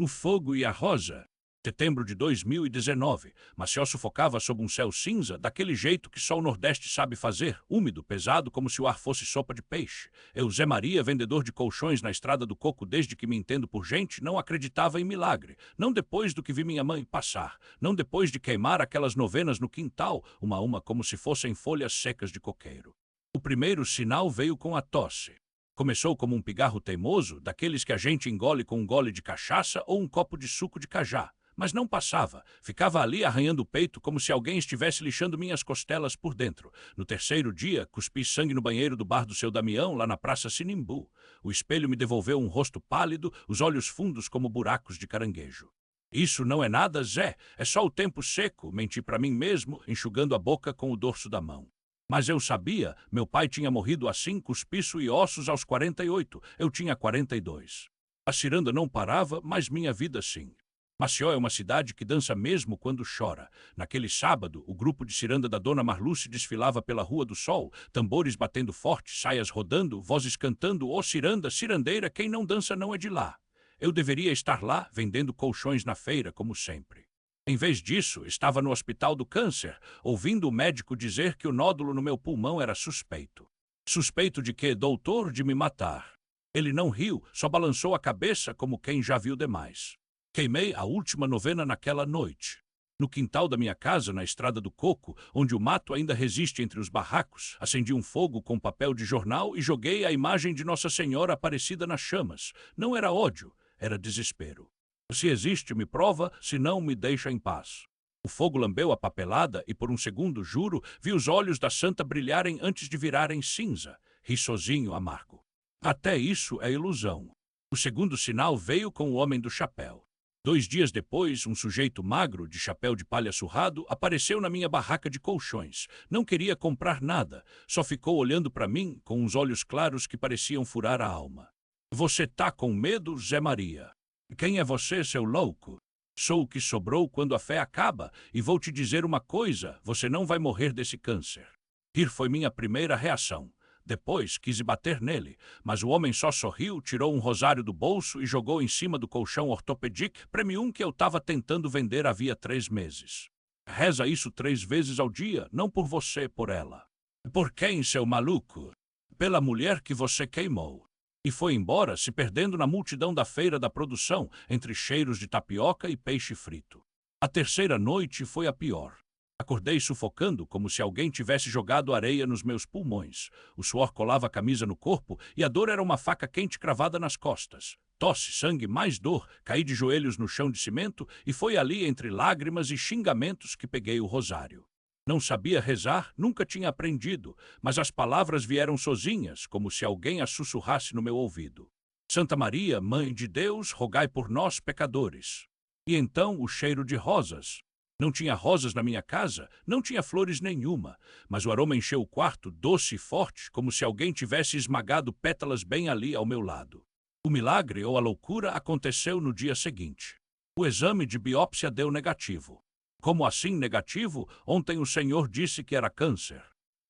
O fogo e a rosa. Setembro de 2019. Maceió sufocava sob um céu cinza, daquele jeito que só o Nordeste sabe fazer, úmido, pesado, como se o ar fosse sopa de peixe. Eu, Zé Maria, vendedor de colchões na Estrada do Coco desde que me entendo por gente, não acreditava em milagre. Não depois do que vi minha mãe passar. Não depois de queimar aquelas novenas no quintal, uma a uma como se fossem folhas secas de coqueiro. O primeiro sinal veio com a tosse. Começou como um pigarro teimoso, daqueles que a gente engole com um gole de cachaça ou um copo de suco de cajá. Mas não passava. Ficava ali arranhando o peito como se alguém estivesse lixando minhas costelas por dentro. No terceiro dia, cuspi sangue no banheiro do bar do seu Damião, lá na Praça Sinimbu. O espelho me devolveu um rosto pálido, os olhos fundos como buracos de caranguejo. Isso não é nada, Zé. É só o tempo seco, menti para mim mesmo, enxugando a boca com o dorso da mão. Mas eu sabia, meu pai tinha morrido assim, cuspiço e ossos aos 48. Eu tinha 42. A ciranda não parava, mas minha vida sim. Maceió é uma cidade que dança mesmo quando chora. Naquele sábado, o grupo de ciranda da Dona Marluce desfilava pela Rua do Sol, tambores batendo forte, saias rodando, vozes cantando, ô ciranda, cirandeira, quem não dança não é de lá. Eu deveria estar lá, vendendo colchões na feira, como sempre. Em vez disso, estava no Hospital do Câncer, ouvindo o médico dizer que o nódulo no meu pulmão era suspeito. Suspeito de quê, doutor? De me matar. Ele não riu, só balançou a cabeça como quem já viu demais. Queimei a última novena naquela noite. No quintal da minha casa, na Estrada do Coco, onde o mato ainda resiste entre os barracos, acendi um fogo com papel de jornal e joguei a imagem de Nossa Senhora Aparecida nas chamas. Não era ódio, era desespero. Se existe, me prova, se não, me deixa em paz. O fogo lambeu a papelada e, por um segundo, juro, vi os olhos da santa brilharem antes de virarem cinza. Ri sozinho, amargo. Até isso é ilusão. O segundo sinal veio com o homem do chapéu. 2 dias depois, um sujeito magro, de chapéu de palha surrado, apareceu na minha barraca de colchões. Não queria comprar nada, só ficou olhando para mim com uns olhos claros que pareciam furar a alma. Você tá com medo, Zé Maria? Quem é você, seu louco? Sou o que sobrou quando a fé acaba, e vou te dizer uma coisa, você não vai morrer desse câncer. Rir foi minha primeira reação. Depois quis bater nele, mas o homem só sorriu, tirou um rosário do bolso e jogou em cima do colchão ortopedic Premium que eu estava tentando vender havia 3 meses. Reza isso 3 vezes ao dia, não por você, por ela. Por quem, seu maluco? Pela mulher que você queimou. E foi embora, se perdendo na multidão da feira da produção, entre cheiros de tapioca e peixe frito. A terceira noite foi a pior. Acordei sufocando, como se alguém tivesse jogado areia nos meus pulmões. O suor colava a camisa no corpo e a dor era uma faca quente cravada nas costas. Tosse, sangue, mais dor. Caí de joelhos no chão de cimento e foi ali, entre lágrimas e xingamentos, que peguei o rosário. Não sabia rezar, nunca tinha aprendido, mas as palavras vieram sozinhas, como se alguém as sussurrasse no meu ouvido. Santa Maria, Mãe de Deus, rogai por nós, pecadores. E então o cheiro de rosas. Não tinha rosas na minha casa, não tinha flores nenhuma, mas o aroma encheu o quarto, doce e forte, como se alguém tivesse esmagado pétalas bem ali ao meu lado. O milagre ou a loucura aconteceu no dia seguinte. O exame de biópsia deu negativo. Como assim negativo? Ontem o senhor disse que era câncer.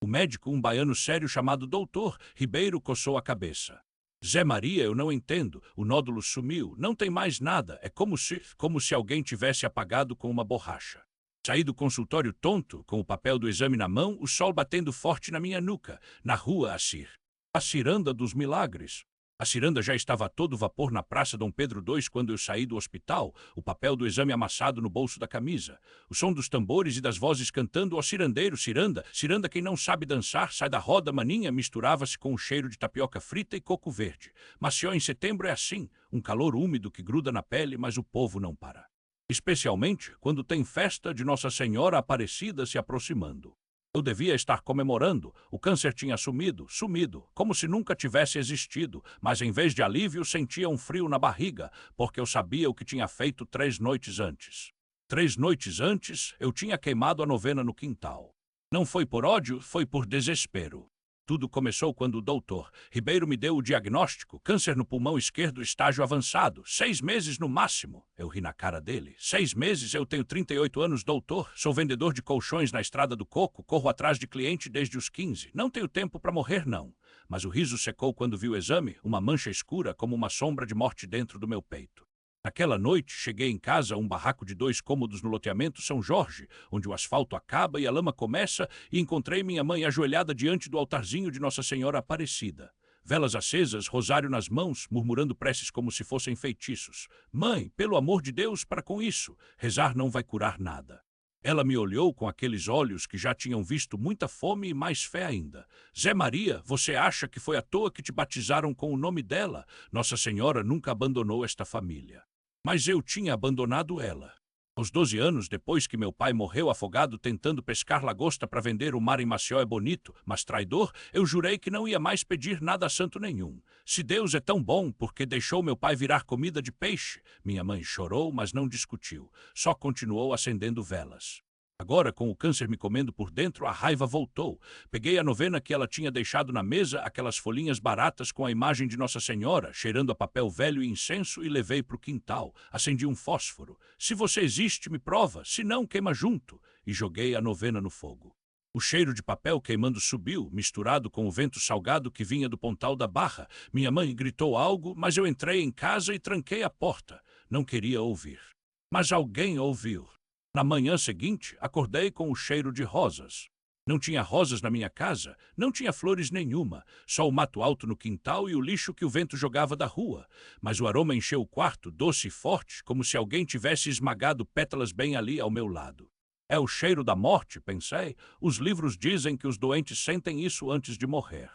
O médico, um baiano sério chamado Doutor Ribeiro, coçou a cabeça. Zé Maria, eu não entendo. O nódulo sumiu. Não tem mais nada. É como se alguém tivesse apagado com uma borracha. Saí do consultório tonto, com o papel do exame na mão, o sol batendo forte na minha nuca. Na rua, a ciranda dos milagres. A ciranda já estava a todo vapor na Praça Dom Pedro II quando eu saí do hospital, o papel do exame amassado no bolso da camisa. O som dos tambores e das vozes cantando ó cirandeiro, ciranda, ciranda quem não sabe dançar, sai da roda maninha, misturava-se com o cheiro de tapioca frita e coco verde. Maceió em setembro é assim, um calor úmido que gruda na pele, mas o povo não para. Especialmente quando tem festa de Nossa Senhora Aparecida se aproximando. Eu devia estar comemorando. O câncer tinha sumido, como se nunca tivesse existido, mas em vez de alívio sentia um frio na barriga, porque eu sabia o que tinha feito 3 noites antes. 3 noites antes, eu tinha queimado a novena no quintal. Não foi por ódio, foi por desespero. Tudo começou quando o doutor Ribeiro me deu o diagnóstico, câncer no pulmão esquerdo, estágio avançado, 6 meses no máximo. Eu ri na cara dele. 6 meses, eu tenho 38 anos, doutor, sou vendedor de colchões na Estrada do Coco, corro atrás de cliente desde os 15. Não tenho tempo para morrer, não. Mas o riso secou quando vi o exame, uma mancha escura como uma sombra de morte dentro do meu peito. Naquela noite, cheguei em casa a um barraco de 2 cômodos no loteamento São Jorge, onde o asfalto acaba e a lama começa, e encontrei minha mãe ajoelhada diante do altarzinho de Nossa Senhora Aparecida. Velas acesas, rosário nas mãos, murmurando preces como se fossem feitiços. Mãe, pelo amor de Deus, para com isso. Rezar não vai curar nada. Ela me olhou com aqueles olhos que já tinham visto muita fome e mais fé ainda. Zé Maria, você acha que foi à toa que te batizaram com o nome dela? Nossa Senhora nunca abandonou esta família. Mas eu tinha abandonado ela. Aos 12 anos, depois que meu pai morreu afogado tentando pescar lagosta para vender, o mar em Maceió é bonito, mas traidor, eu jurei que não ia mais pedir nada a santo nenhum. Se Deus é tão bom, por que deixou meu pai virar comida de peixe? Minha mãe chorou, mas não discutiu. Só continuou acendendo velas. Agora, com o câncer me comendo por dentro, a raiva voltou. Peguei a novena que ela tinha deixado na mesa, aquelas folhinhas baratas com a imagem de Nossa Senhora, cheirando a papel velho e incenso, e levei para o quintal. Acendi um fósforo. Se você existe, me prova, se não, queima junto. E joguei a novena no fogo. O cheiro de papel queimando subiu, misturado com o vento salgado que vinha do Pontal da Barra. Minha mãe gritou algo, mas eu entrei em casa e tranquei a porta. Não queria ouvir. Mas alguém ouviu. Na manhã seguinte, acordei com o cheiro de rosas. Não tinha rosas na minha casa, não tinha flores nenhuma, só o mato alto no quintal e o lixo que o vento jogava da rua. Mas o aroma encheu o quarto, doce e forte, como se alguém tivesse esmagado pétalas bem ali ao meu lado. É o cheiro da morte, pensei. Os livros dizem que os doentes sentem isso antes de morrer.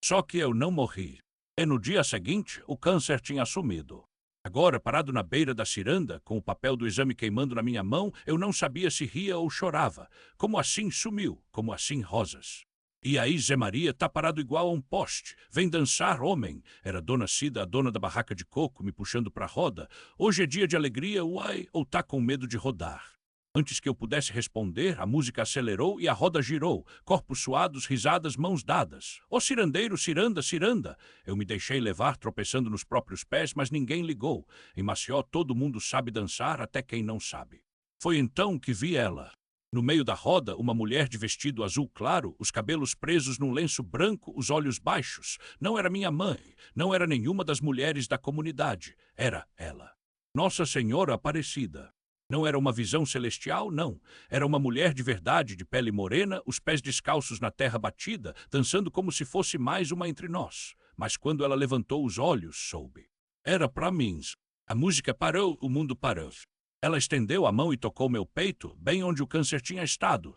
Só que eu não morri. E no dia seguinte, o câncer tinha sumido. Agora, parado na beira da ciranda, com o papel do exame queimando na minha mão, eu não sabia se ria ou chorava. Como assim sumiu? Como assim rosas? E aí Zé Maria tá parado igual a um poste. Vem dançar, homem. Era Dona Cida, a dona da barraca de coco, me puxando pra roda. Hoje é dia de alegria, uai, ou tá com medo de rodar? Antes que eu pudesse responder, a música acelerou e a roda girou. Corpos suados, risadas, mãos dadas. Ô cirandeiro, ciranda, ciranda! Eu me deixei levar, tropeçando nos próprios pés, mas ninguém ligou. Em Maceió todo mundo sabe dançar, até quem não sabe. Foi então que vi ela. No meio da roda, uma mulher de vestido azul claro, os cabelos presos num lenço branco, os olhos baixos. Não era minha mãe, não era nenhuma das mulheres da comunidade. Era ela. Nossa Senhora Aparecida. Não era uma visão celestial, não. Era uma mulher de verdade, de pele morena, os pés descalços na terra batida, dançando como se fosse mais uma entre nós. Mas quando ela levantou os olhos, soube. Era para mim. A música parou, o mundo parou. Ela estendeu a mão e tocou meu peito, bem onde o câncer tinha estado.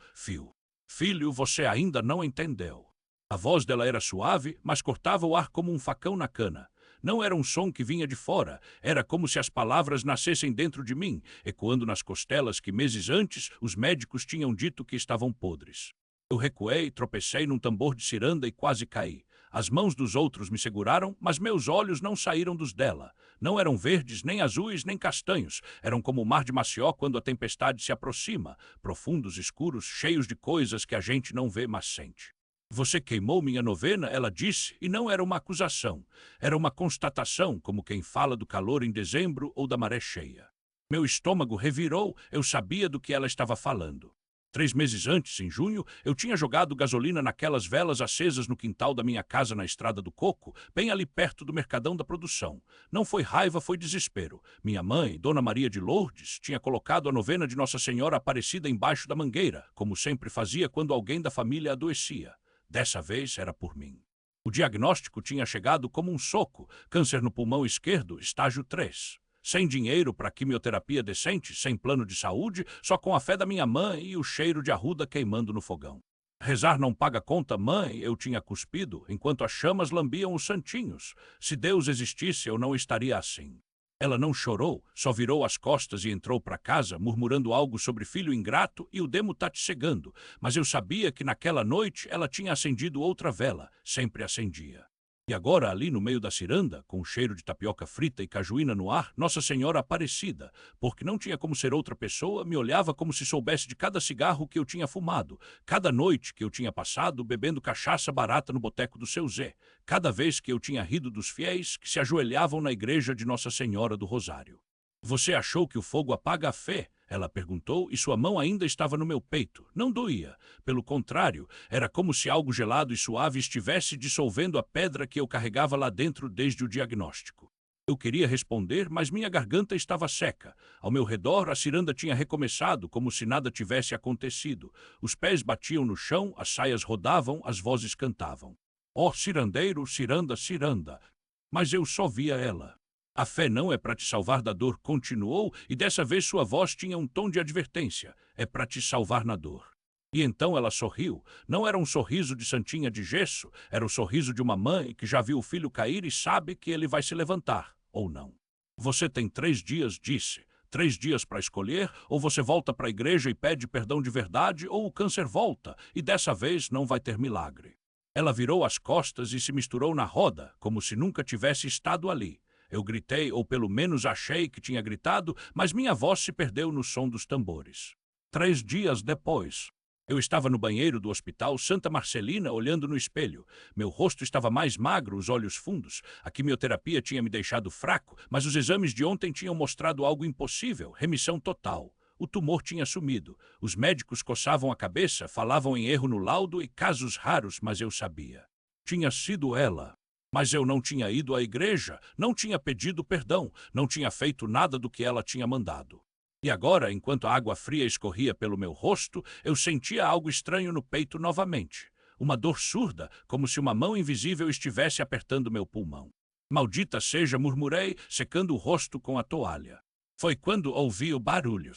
Filho, você ainda não entendeu. A voz dela era suave, mas cortava o ar como um facão na cana. Não era um som que vinha de fora, era como se as palavras nascessem dentro de mim, ecoando nas costelas que meses antes os médicos tinham dito que estavam podres. Eu recuei, tropecei num tambor de ciranda e quase caí. As mãos dos outros me seguraram, mas meus olhos não saíram dos dela. Não eram verdes, nem azuis, nem castanhos. Eram como o mar de Maceió quando a tempestade se aproxima, profundos, escuros, cheios de coisas que a gente não vê, mas sente. Você queimou minha novena, ela disse, e não era uma acusação. Era uma constatação, como quem fala do calor em dezembro ou da maré cheia. Meu estômago revirou, eu sabia do que ela estava falando. 3 meses antes, em junho, eu tinha jogado gasolina naquelas velas acesas no quintal da minha casa na Estrada do Coco, bem ali perto do Mercadão da Produção. Não foi raiva, foi desespero. Minha mãe, Dona Maria de Lourdes, tinha colocado a novena de Nossa Senhora Aparecida embaixo da mangueira, como sempre fazia quando alguém da família adoecia. Dessa vez era por mim. O diagnóstico tinha chegado como um soco, câncer no pulmão esquerdo, estágio 3. Sem dinheiro para quimioterapia decente, sem plano de saúde, só com a fé da minha mãe e o cheiro de arruda queimando no fogão. Rezar não paga conta, mãe, eu tinha cuspido, enquanto as chamas lambiam os santinhos. Se Deus existisse, eu não estaria assim. Ela não chorou, só virou as costas e entrou para casa, murmurando algo sobre filho ingrato e o demo tá te cegando. Mas eu sabia que naquela noite ela tinha acendido outra vela, sempre acendia. E agora, ali no meio da ciranda, com o cheiro de tapioca frita e cajuína no ar, Nossa Senhora Aparecida, porque não tinha como ser outra pessoa, me olhava como se soubesse de cada cigarro que eu tinha fumado, cada noite que eu tinha passado bebendo cachaça barata no boteco do seu Zé, cada vez que eu tinha rido dos fiéis que se ajoelhavam na igreja de Nossa Senhora do Rosário. Você achou que o fogo apaga a fé? Ela perguntou, e sua mão ainda estava no meu peito. Não doía. Pelo contrário, era como se algo gelado e suave estivesse dissolvendo a pedra que eu carregava lá dentro desde o diagnóstico. Eu queria responder, mas minha garganta estava seca. Ao meu redor, a ciranda tinha recomeçado, como se nada tivesse acontecido. Os pés batiam no chão, as saias rodavam, as vozes cantavam. Ó cirandeiro, ciranda, ciranda! Mas eu só via ela. A fé não é para te salvar da dor, continuou, e dessa vez sua voz tinha um tom de advertência. É para te salvar na dor. E então ela sorriu. Não era um sorriso de santinha de gesso, era o sorriso de uma mãe que já viu o filho cair e sabe que ele vai se levantar. Ou não. Você tem 3 dias, disse. 3 dias para escolher, ou você volta para a igreja e pede perdão de verdade, ou o câncer volta, e dessa vez não vai ter milagre. Ela virou as costas e se misturou na roda, como se nunca tivesse estado ali. Eu gritei, ou pelo menos achei que tinha gritado, mas minha voz se perdeu no som dos tambores. 3 dias depois. Eu estava no banheiro do hospital Santa Marcelina olhando no espelho. Meu rosto estava mais magro, os olhos fundos. A quimioterapia tinha me deixado fraco, mas os exames de ontem tinham mostrado algo impossível, remissão total. O tumor tinha sumido. Os médicos coçavam a cabeça, falavam em erro no laudo e casos raros, mas eu sabia. Tinha sido ela. Mas eu não tinha ido à igreja, não tinha pedido perdão, não tinha feito nada do que ela tinha mandado. E agora, enquanto a água fria escorria pelo meu rosto, eu sentia algo estranho no peito novamente. Uma dor surda, como se uma mão invisível estivesse apertando meu pulmão. Maldita seja, murmurei, secando o rosto com a toalha. Foi quando ouvi o barulho.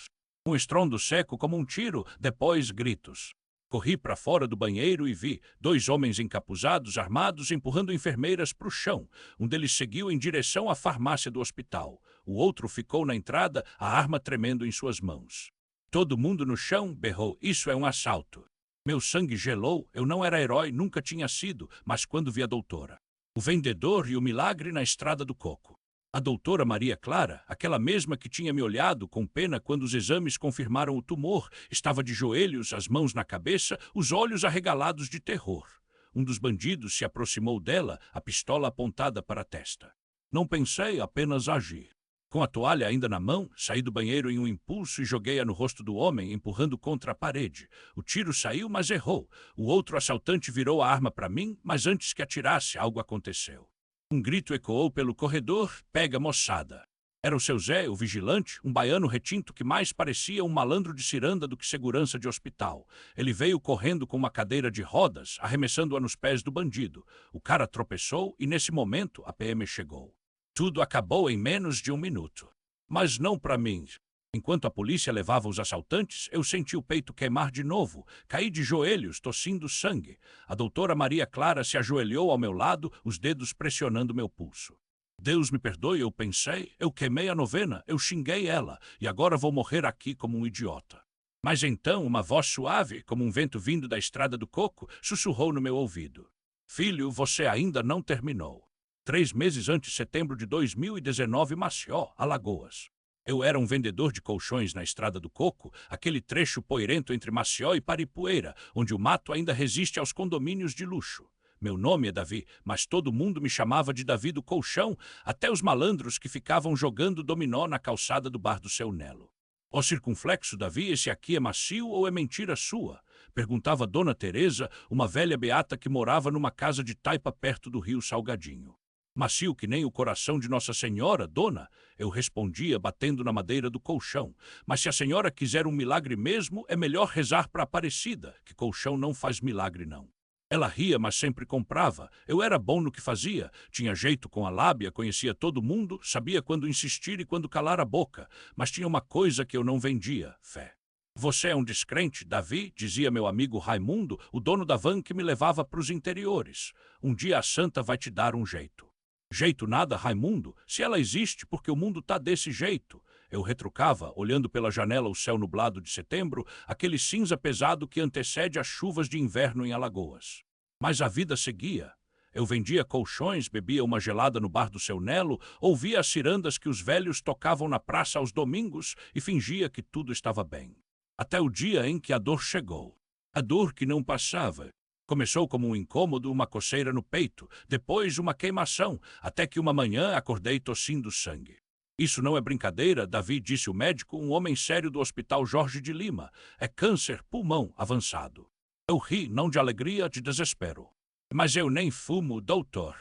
Um estrondo seco como um tiro, depois gritos. Corri para fora do banheiro e vi 2 homens encapuzados, armados, empurrando enfermeiras para o chão. Um deles seguiu em direção à farmácia do hospital. O outro ficou na entrada, a arma tremendo em suas mãos. Todo mundo no chão, berrou, isso é um assalto. Meu sangue gelou, eu não era herói, nunca tinha sido, mas quando vi a doutora. O vendedor e o milagre na estrada do coco. A doutora Maria Clara, aquela mesma que tinha me olhado com pena quando os exames confirmaram o tumor, estava de joelhos, as mãos na cabeça, os olhos arregalados de terror. Um dos bandidos se aproximou dela, a pistola apontada para a testa. Não pensei, apenas agi. Com a toalha ainda na mão, saí do banheiro em um impulso e joguei-a no rosto do homem, empurrando contra a parede. O tiro saiu, mas errou. O outro assaltante virou a arma para mim, mas antes que atirasse, algo aconteceu. Um grito ecoou pelo corredor, pega moçada. Era o seu Zé, o vigilante, um baiano retinto que mais parecia um malandro de ciranda do que segurança de hospital. Ele veio correndo com uma cadeira de rodas, arremessando-a nos pés do bandido. O cara tropeçou e nesse momento a PM chegou. Tudo acabou em menos de 1 minuto. Mas não para mim. Enquanto a polícia levava os assaltantes, eu senti o peito queimar de novo. Caí de joelhos, tossindo sangue. A doutora Maria Clara se ajoelhou ao meu lado, os dedos pressionando meu pulso. Deus me perdoe, eu pensei. Eu queimei a novena, eu xinguei ela, e agora vou morrer aqui como um idiota. Mas então uma voz suave, como um vento vindo da estrada do coco, sussurrou no meu ouvido. Filho, você ainda não terminou. 3 meses antes, setembro de 2019, Maceió, Alagoas. Eu era um vendedor de colchões na Estrada do Coco, aquele trecho poeirento entre Maceió e Paripueira, onde o mato ainda resiste aos condomínios de luxo. Meu nome é Davi, mas todo mundo me chamava de Davi do Colchão, até os malandros que ficavam jogando dominó na calçada do bar do Seu Nelo. Ó circunflexo, Davi, esse aqui é macio ou é mentira sua? Perguntava Dona Teresa, uma velha beata que morava numa casa de taipa perto do rio Salgadinho. Macio que nem o coração de Nossa Senhora, dona? Eu respondia, batendo na madeira do colchão. Mas se a senhora quiser um milagre mesmo, é melhor rezar para Aparecida, que colchão não faz milagre, não. Ela ria, mas sempre comprava. Eu era bom no que fazia, tinha jeito com a lábia, conhecia todo mundo, sabia quando insistir e quando calar a boca. Mas tinha uma coisa que eu não vendia, fé. Você é um descrente, Davi, dizia meu amigo Raimundo, o dono da van que me levava para os interiores. Um dia a santa vai te dar um jeito. Jeito nada, Raimundo, se ela existe, porque o mundo tá desse jeito. Eu retrucava, olhando pela janela o céu nublado de setembro, aquele cinza pesado que antecede as chuvas de inverno em Alagoas. Mas a vida seguia. Eu vendia colchões, bebia uma gelada no bar do Seu Nelo, ouvia as cirandas que os velhos tocavam na praça aos domingos e fingia que tudo estava bem. Até o dia em que a dor chegou. A dor que não passava. Começou como um incômodo, uma coceira no peito, depois uma queimação, até que uma manhã acordei tossindo sangue. Isso não é brincadeira, Davi, disse o médico, um homem sério do Hospital Jorge de Lima. É câncer pulmão avançado. Eu ri, não de alegria, de desespero. Mas eu nem fumo, doutor.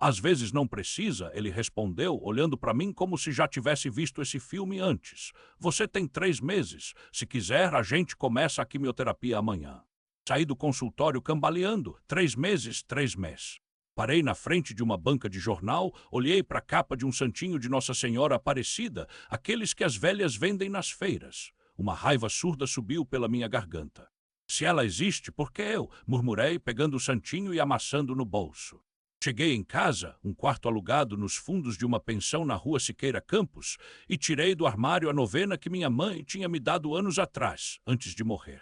Às vezes não precisa, ele respondeu, olhando para mim como se já tivesse visto esse filme antes. Você tem 3 meses. Se quiser, a gente começa a quimioterapia amanhã. Saí do consultório cambaleando. 3 meses, 3 meses. Parei na frente de uma banca de jornal, olhei para a capa de um santinho de Nossa Senhora Aparecida, aqueles que as velhas vendem nas feiras. Uma raiva surda subiu pela minha garganta. Se ela existe, por que eu? Murmurei, pegando o santinho e amassando no bolso. Cheguei em casa, um quarto alugado nos fundos de uma pensão na rua Siqueira Campos, e tirei do armário a novena que minha mãe tinha me dado anos atrás, antes de morrer.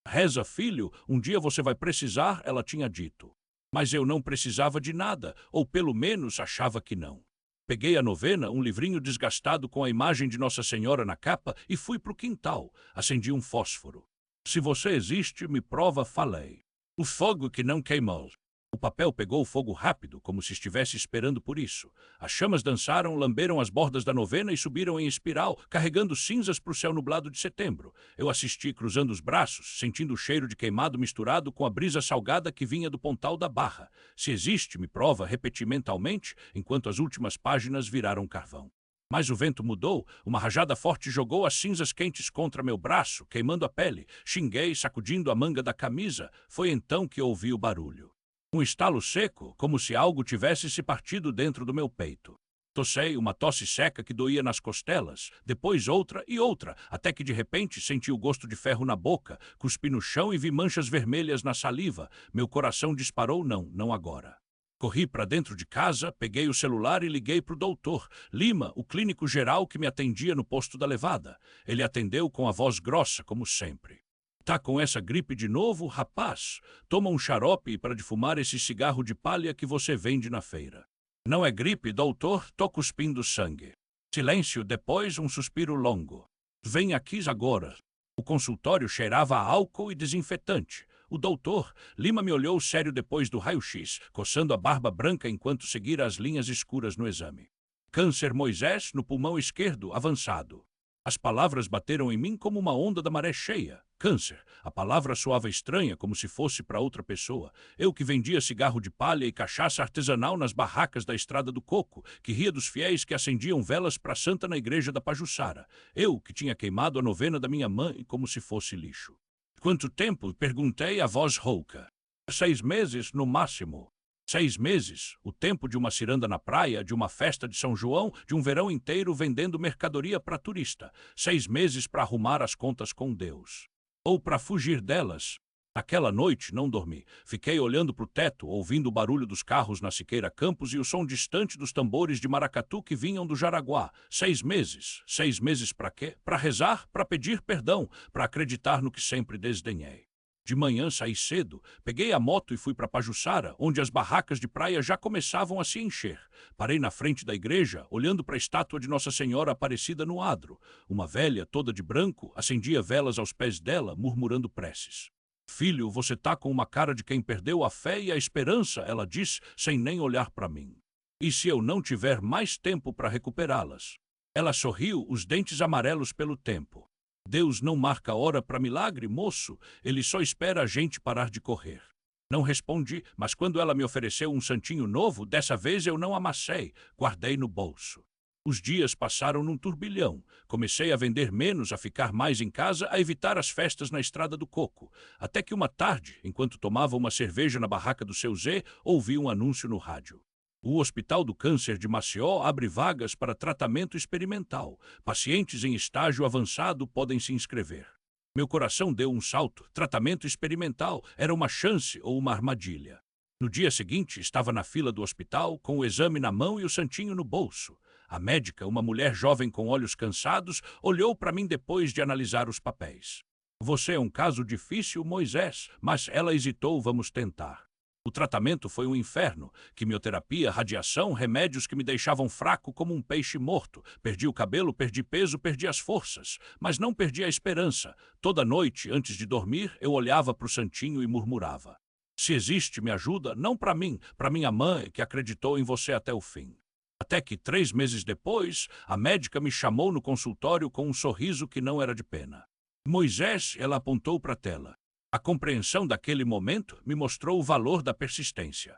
Reza, filho, um dia você vai precisar, ela tinha dito. Mas eu não precisava de nada, ou pelo menos achava que não. Peguei a novena, um livrinho desgastado com a imagem de Nossa Senhora na capa, e fui para o quintal. Acendi um fósforo. Se você existe, me prova, falei. O fogo que não queimou. O papel pegou fogo rápido, como se estivesse esperando por isso. As chamas dançaram, lamberam as bordas da novena e subiram em espiral, carregando cinzas para o céu nublado de setembro. Eu assisti cruzando os braços, sentindo o cheiro de queimado misturado com a brisa salgada que vinha do Pontal da Barra. Se existe, me prova, repeti mentalmente, enquanto as últimas páginas viraram carvão. Mas o vento mudou, uma rajada forte jogou as cinzas quentes contra meu braço, queimando a pele. Xinguei, sacudindo a manga da camisa. Foi então que ouvi o barulho. Um estalo seco, como se algo tivesse se partido dentro do meu peito. Tossei, uma tosse seca que doía nas costelas, depois outra e outra, até que de repente senti o gosto de ferro na boca, cuspi no chão e vi manchas vermelhas na saliva. Meu coração disparou, não agora. Corri para dentro de casa, peguei o celular e liguei para o doutor Lima, o clínico geral que me atendia no posto da levada. Ele atendeu com a voz grossa, como sempre. Tá com essa gripe de novo, rapaz? Toma um xarope para defumar esse cigarro de palha que você vende na feira. Não é gripe, doutor, tô cuspindo sangue. Silêncio, depois um suspiro longo. Vem aqui agora. O consultório cheirava a álcool e desinfetante. O doutor Lima me olhou sério depois do raio-x, coçando a barba branca enquanto seguira as linhas escuras no exame. Câncer Moisés no pulmão esquerdo, avançado. As palavras bateram em mim como uma onda da maré cheia. Câncer. A palavra soava estranha, como se fosse para outra pessoa. Eu que vendia cigarro de palha e cachaça artesanal nas barracas da Estrada do Coco, que ria dos fiéis que acendiam velas para a santa na igreja da Pajuçara. Eu que tinha queimado a novena da minha mãe como se fosse lixo. Quanto tempo? Perguntei a voz rouca. 6 meses, no máximo. 6 meses, o tempo de uma ciranda na praia, de uma festa de São João, de um verão inteiro vendendo mercadoria para turista. 6 meses para arrumar as contas com Deus. Ou para fugir delas. Naquela noite não dormi. Fiquei olhando para o teto, ouvindo o barulho dos carros na Siqueira Campos e o som distante dos tambores de maracatu que vinham do Jaraguá. 6 meses. 6 meses para quê? Para rezar, para pedir perdão, para acreditar no que sempre desdenhei. De manhã saí cedo, peguei a moto e fui para Pajuçara, onde as barracas de praia já começavam a se encher. Parei na frente da igreja, olhando para a estátua de Nossa Senhora Aparecida no adro. Uma velha, toda de branco, acendia velas aos pés dela, murmurando preces. Filho, você tá com uma cara de quem perdeu a fé e a esperança, ela disse, sem nem olhar para mim. E se eu não tiver mais tempo para recuperá-las? Ela sorriu, os dentes amarelos pelo tempo. Deus não marca hora para milagre, moço. Ele só espera a gente parar de correr. Não respondi, mas quando ela me ofereceu um santinho novo, dessa vez eu não amassei, guardei no bolso. Os dias passaram num turbilhão. Comecei a vender menos, a ficar mais em casa, a evitar as festas na Estrada do Coco. Até que uma tarde, enquanto tomava uma cerveja na barraca do seu Zé, ouvi um anúncio no rádio. O Hospital do Câncer de Maceió abre vagas para tratamento experimental. Pacientes em estágio avançado podem se inscrever. Meu coração deu um salto. Tratamento experimental era uma chance ou uma armadilha. No dia seguinte, estava na fila do hospital, com o exame na mão e o santinho no bolso. A médica, uma mulher jovem com olhos cansados, olhou para mim depois de analisar os papéis. Você é um caso difícil, Moisés, mas ela hesitou, vamos tentar. O tratamento foi um inferno. Quimioterapia, radiação, remédios que me deixavam fraco como um peixe morto. Perdi o cabelo, perdi peso, perdi as forças. Mas não perdi a esperança. Toda noite, antes de dormir, eu olhava para o santinho e murmurava. Se existe, me ajuda, não para mim, para minha mãe, que acreditou em você até o fim. Até que, 3 meses depois, a médica me chamou no consultório com um sorriso que não era de pena. Moisés, ela apontou para a tela. A compreensão daquele momento me mostrou o valor da persistência.